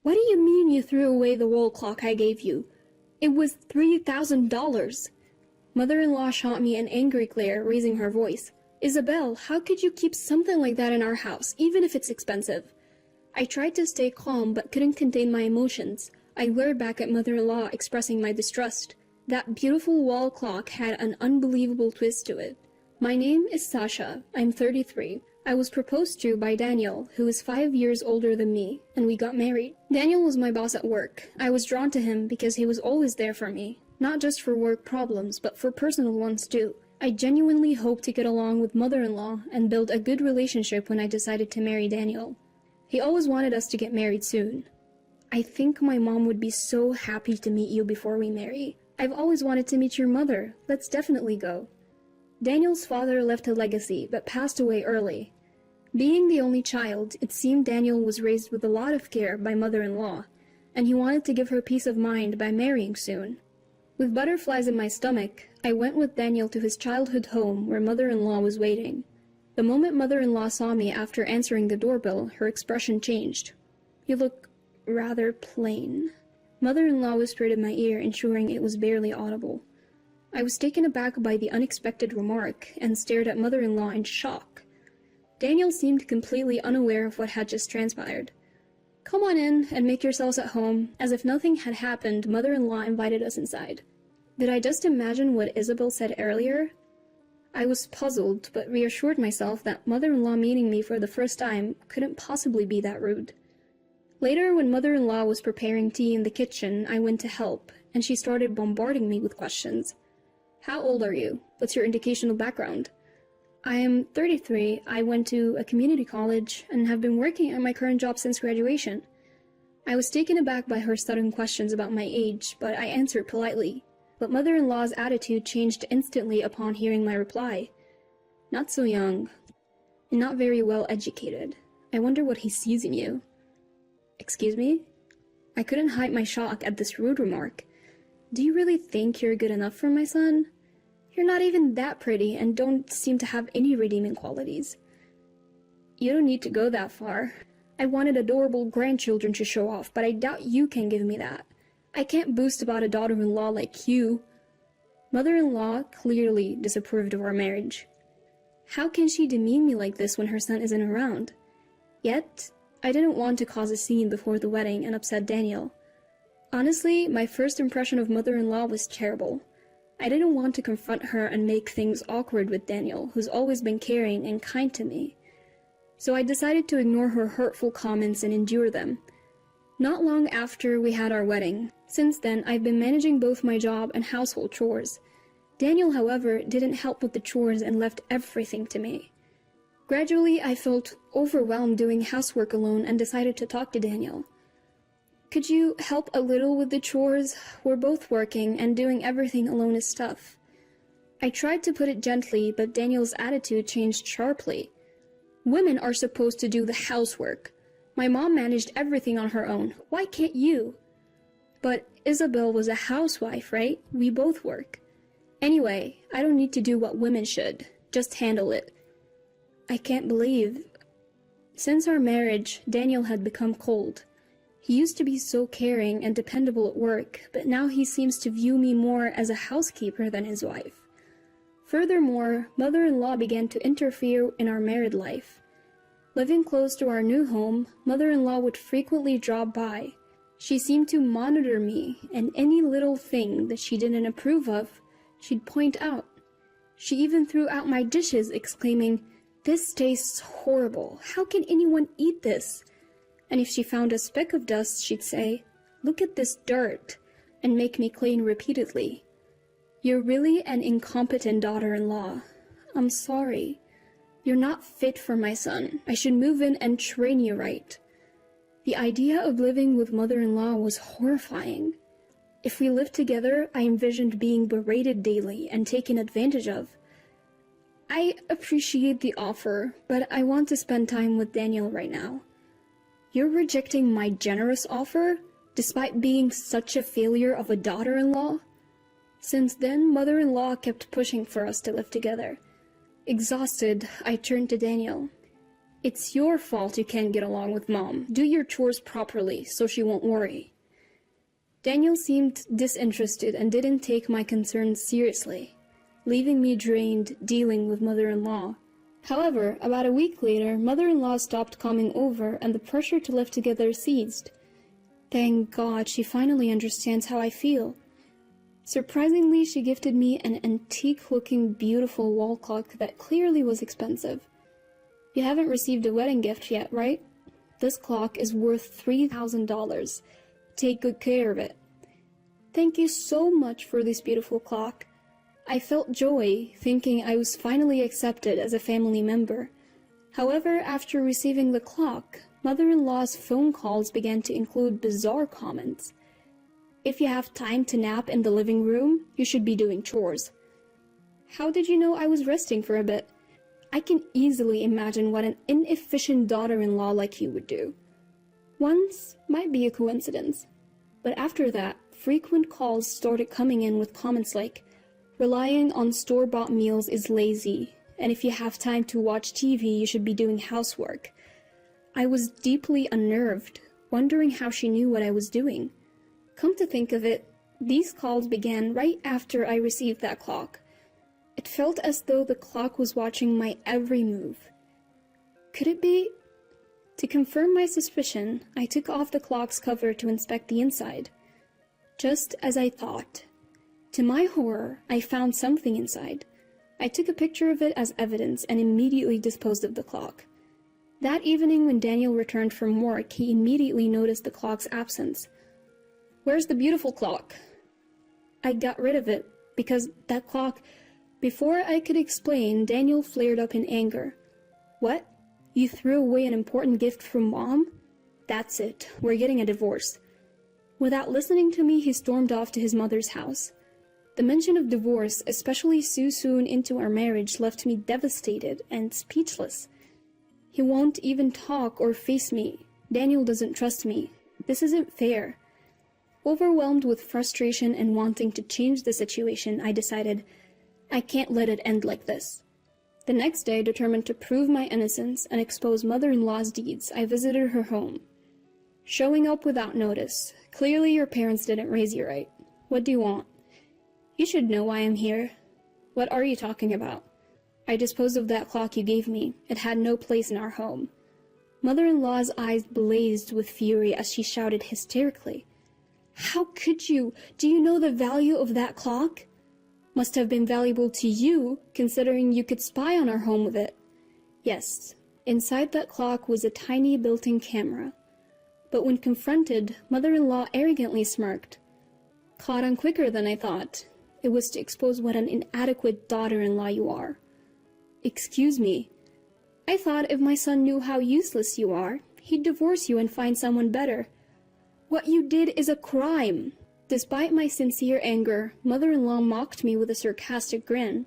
What do you mean you threw away the wall clock I gave you? It was $3,000. Mother-in-law shot me an angry glare, raising her voice. Isabel, how could you keep something like that in our house, even if it's expensive? I tried to stay calm, but couldn't contain my emotions. I glared back at mother-in-law, expressing my distrust. That beautiful wall clock had an unbelievable twist to it. My name is Sasha. I'm 33. I was proposed to by Daniel, who is 5 years older than me, and we got married. Daniel was my boss at work. I was drawn to him because he was always there for me, not just for work problems, but for personal ones too. I genuinely hoped to get along with mother-in-law and build a good relationship when I decided to marry Daniel. He always wanted us to get married soon. I think my mom would be so happy to meet you before we marry. I've always wanted to meet your mother. Let's definitely go. Daniel's father left a legacy, but passed away early. Being the only child, it seemed Daniel was raised with a lot of care by mother-in-law, and he wanted to give her peace of mind by marrying soon. With butterflies in my stomach, I went with Daniel to his childhood home where mother-in-law was waiting. The moment mother-in-law saw me after answering the doorbell, her expression changed. You look rather plain. Mother-in-law whispered in my ear, ensuring it was barely audible. I was taken aback by the unexpected remark and stared at mother-in-law in shock. Daniel seemed completely unaware of what had just transpired. Come on in and make yourselves at home. As if nothing had happened, mother-in-law invited us inside. Did I just imagine what Isabel said earlier? I was puzzled, but reassured myself that mother-in-law meeting me for the first time couldn't possibly be that rude. Later, when mother-in-law was preparing tea in the kitchen, I went to help, and she started bombarding me with questions. How old are you? What's your educational background? I am 33. I went to a community college and have been working at my current job since graduation. I was taken aback by her sudden questions about my age, but I answered politely. But mother-in-law's attitude changed instantly upon hearing my reply. Not so young, and not very well educated. I wonder what he sees in you. Excuse me? I couldn't hide my shock at this rude remark. Do you really think you're good enough for my son? You're not even that pretty and don't seem to have any redeeming qualities. You don't need to go that far. I wanted adorable grandchildren to show off, but I doubt you can give me that. I can't boast about a daughter-in-law like you. Mother-in-law clearly disapproved of our marriage. How can she demean me like this when her son isn't around? Yet, I didn't want to cause a scene before the wedding and upset Daniel. Honestly, my first impression of mother-in-law was terrible. I didn't want to confront her and make things awkward with Daniel, who's always been caring and kind to me. So I decided to ignore her hurtful comments and endure them. Not long after we had our wedding. Since then, I've been managing both my job and household chores. Daniel, however, didn't help with the chores and left everything to me. Gradually, I felt overwhelmed doing housework alone and decided to talk to Daniel. Could you help a little with the chores? We're both working, and doing everything alone is tough. I tried to put it gently, but Daniel's attitude changed sharply. Women are supposed to do the housework. My mom managed everything on her own. Why can't you? But Isabel was a housewife, right? We both work. Anyway, I don't need to do what women should. Just handle it. I can't believe. Since our marriage, Daniel had become cold. He used to be so caring and dependable at work, but now he seems to view me more as a housekeeper than his wife. Furthermore, mother-in-law began to interfere in our married life. Living close to our new home, mother-in-law would frequently drop by. She seemed to monitor me, and any little thing that she didn't approve of, she'd point out. She even threw out my dishes, exclaiming, "This tastes horrible. How can anyone eat this?" And if she found a speck of dust, she'd say, "Look at this dirt," and make me clean repeatedly. You're really an incompetent daughter-in-law. I'm sorry. You're not fit for my son. I should move in and train you right. The idea of living with mother-in-law was horrifying. If we lived together, I envisioned being berated daily and taken advantage of. I appreciate the offer, but I want to spend time with Daniel right now. You're rejecting my generous offer, despite being such a failure of a daughter-in-law? Since then, mother-in-law kept pushing for us to live together. Exhausted, I turned to Daniel. It's your fault you can't get along with Mom. Do your chores properly so she won't worry. Daniel seemed disinterested and didn't take my concerns seriously, leaving me drained dealing with mother-in-law. However, about a week later, mother-in-law stopped coming over and the pressure to live together ceased. Thank God she finally understands how I feel. Surprisingly, she gifted me an antique-looking beautiful wall clock that clearly was expensive. You haven't received a wedding gift yet, right? This clock is worth $3,000. Take good care of it. Thank you so much for this beautiful clock. I felt joy, thinking I was finally accepted as a family member. However, after receiving the clock, mother-in-law's phone calls began to include bizarre comments. If you have time to nap in the living room, you should be doing chores. How did you know I was resting for a bit? I can easily imagine what an inefficient daughter-in-law like you would do. Once might be a coincidence, but after that, frequent calls started coming in with comments like, relying on store-bought meals is lazy, and if you have time to watch TV, you should be doing housework. I was deeply unnerved, wondering how she knew what I was doing. Come to think of it, these calls began right after I received that clock. It felt as though the clock was watching my every move. Could it be? To confirm my suspicion, I took off the clock's cover to inspect the inside. Just as I thought. To my horror, I found something inside. I took a picture of it as evidence and immediately disposed of the clock. That evening when Daniel returned from work, he immediately noticed the clock's absence. Where's the beautiful clock? I got rid of it, because that clock... Before I could explain, Daniel flared up in anger. What? You threw away an important gift from Mom? That's it. We're getting a divorce. Without listening to me, he stormed off to his mother's house. The mention of divorce, especially so soon into our marriage, left me devastated and speechless. He won't even talk or face me. Daniel doesn't trust me. This isn't fair. Overwhelmed with frustration and wanting to change the situation, I decided, I can't let it end like this. The next day, determined to prove my innocence and expose mother-in-law's deeds, I visited her home. Showing up without notice. Clearly your parents didn't raise you right. What do you want? You should know why I'm here. What are you talking about? I disposed of that clock you gave me. It had no place in our home. Mother-in-law's eyes blazed with fury as she shouted hysterically. How could you? Do you know the value of that clock? Must have been valuable to you, considering you could spy on our home with it. Yes, inside that clock was a tiny built-in camera. But when confronted, mother-in-law arrogantly smirked. Caught on quicker than I thought. It was to expose what an inadequate daughter-in-law you are. Excuse me. I thought if my son knew how useless you are, he'd divorce you and find someone better. What you did is a crime. Despite my sincere anger, mother-in-law mocked me with a sarcastic grin.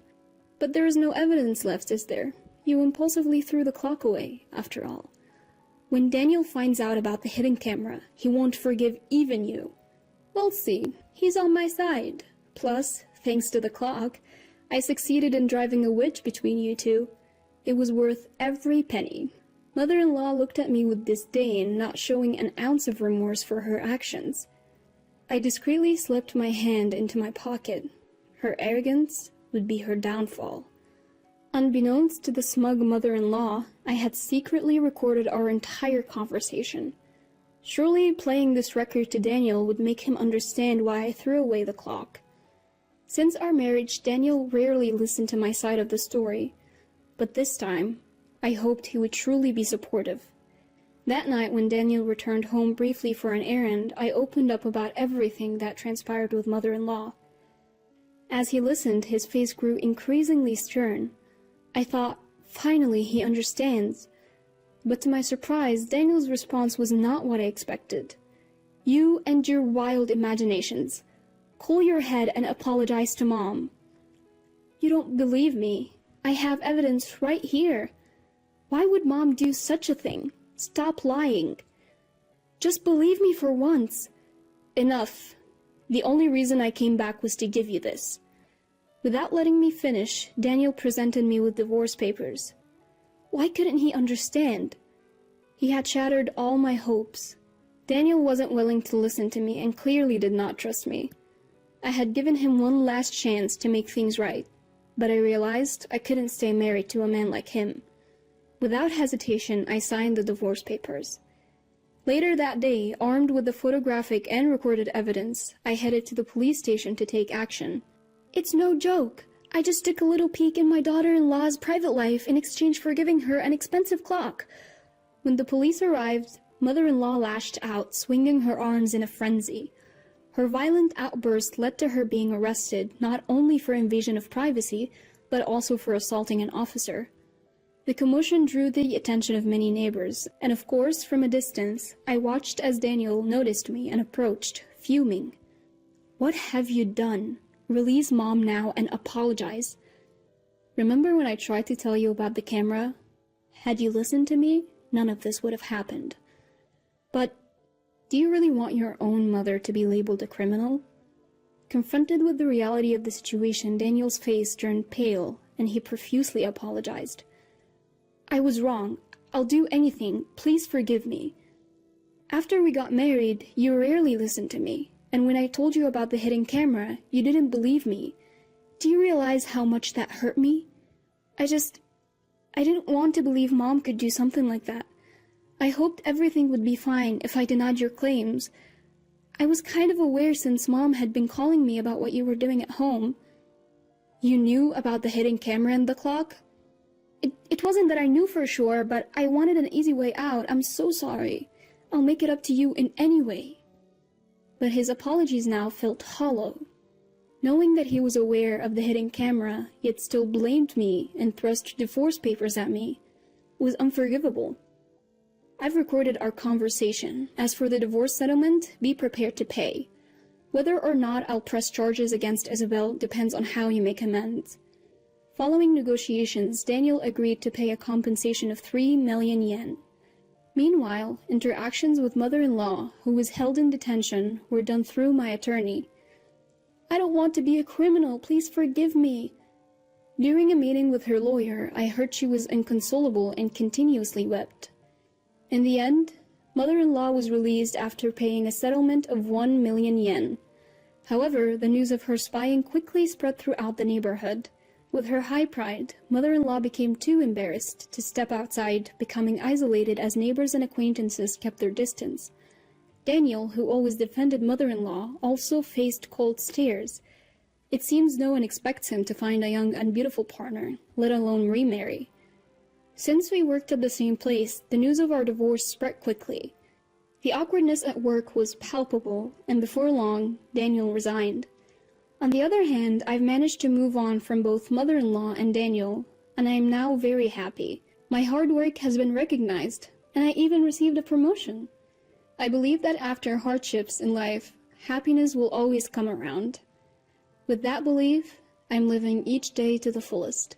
But there is no evidence left, is there? You impulsively threw the clock away, after all. When Daniel finds out about the hidden camera, he won't forgive even you. We'll see. He's on my side. Plus, thanks to the clock, I succeeded in driving a wedge between you two. It was worth every penny. Mother-in-law looked at me with disdain, not showing an ounce of remorse for her actions. I discreetly slipped my hand into my pocket. Her arrogance would be her downfall. Unbeknownst to the smug mother-in-law, I had secretly recorded our entire conversation. Surely playing this record to Daniel would make him understand why I threw away the clock. Since our marriage, Daniel rarely listened to my side of the story, but this time, I hoped he would truly be supportive. That night, when Daniel returned home briefly for an errand, I opened up about everything that transpired with mother-in-law. As he listened, his face grew increasingly stern. I thought, finally he understands. But to my surprise, Daniel's response was not what I expected. You and your wild imaginations. Cool your head and apologize to Mom. You don't believe me. I have evidence right here. Why would Mom do such a thing? Stop lying. Just believe me for once. Enough. The only reason I came back was to give you this. Without letting me finish, Daniel presented me with divorce papers. Why couldn't he understand? He had shattered all my hopes. Daniel wasn't willing to listen to me and clearly did not trust me. I had given him one last chance to make things right, but I realized I couldn't stay married to a man like him. Without hesitation, I signed the divorce papers. Later that day, armed with the photographic and recorded evidence, I headed to the police station to take action. It's no joke. I just took a little peek in my daughter-in-law's private life in exchange for giving her an expensive clock. When the police arrived, mother-in-law lashed out, swinging her arms in a frenzy. Her violent outburst led to her being arrested not only for invasion of privacy, but also for assaulting an officer. The commotion drew the attention of many neighbors, and of course, from a distance, I watched as Daniel noticed me and approached, fuming. "What have you done? Release Mom now and apologize." Remember when I tried to tell you about the camera? Had you listened to me, none of this would have happened. But do you really want your own mother to be labeled a criminal? Confronted with the reality of the situation, Daniel's face turned pale, and he profusely apologized. "I was wrong. I'll do anything. Please forgive me. After we got married, you rarely listened to me, and when I told you about the hidden camera, you didn't believe me. Do you realize how much that hurt me? I didn't want to believe Mom could do something like that. I hoped everything would be fine if I denied your claims. I was kind of aware since Mom had been calling me about what you were doing at home." "You knew about the hidden camera and the clock?" It wasn't that I knew for sure, but I wanted an easy way out. I'm so sorry. I'll make it up to you in any way." But his apologies now felt hollow. Knowing that he was aware of the hidden camera, yet still blamed me and thrust divorce papers at me, was unforgivable. "I've recorded our conversation. As for the divorce settlement, be prepared to pay. Whether or not I'll press charges against Isabel depends on how you make amends." Following negotiations, Daniel agreed to pay a compensation of 3 million yen. Meanwhile, interactions with mother-in-law, who was held in detention, were done through my attorney. "I don't want to be a criminal. Please forgive me." During a meeting with her lawyer, I heard she was inconsolable and continuously wept. In the end, mother-in-law was released after paying a settlement of 1 million yen. However, the news of her spying quickly spread throughout the neighborhood. With her high pride, mother-in-law became too embarrassed to step outside, becoming isolated as neighbors and acquaintances kept their distance. Daniel, who always defended mother-in-law, also faced cold stares. It seems no one expects him to find a young and beautiful partner, let alone remarry. Since we worked at the same place, the news of our divorce spread quickly. The awkwardness at work was palpable, and before long, Daniel resigned. On the other hand, I've managed to move on from both mother-in-law and Daniel, and I am now very happy. My hard work has been recognized, and I even received a promotion. I believe that after hardships in life, happiness will always come around. With that belief, I'm living each day to the fullest.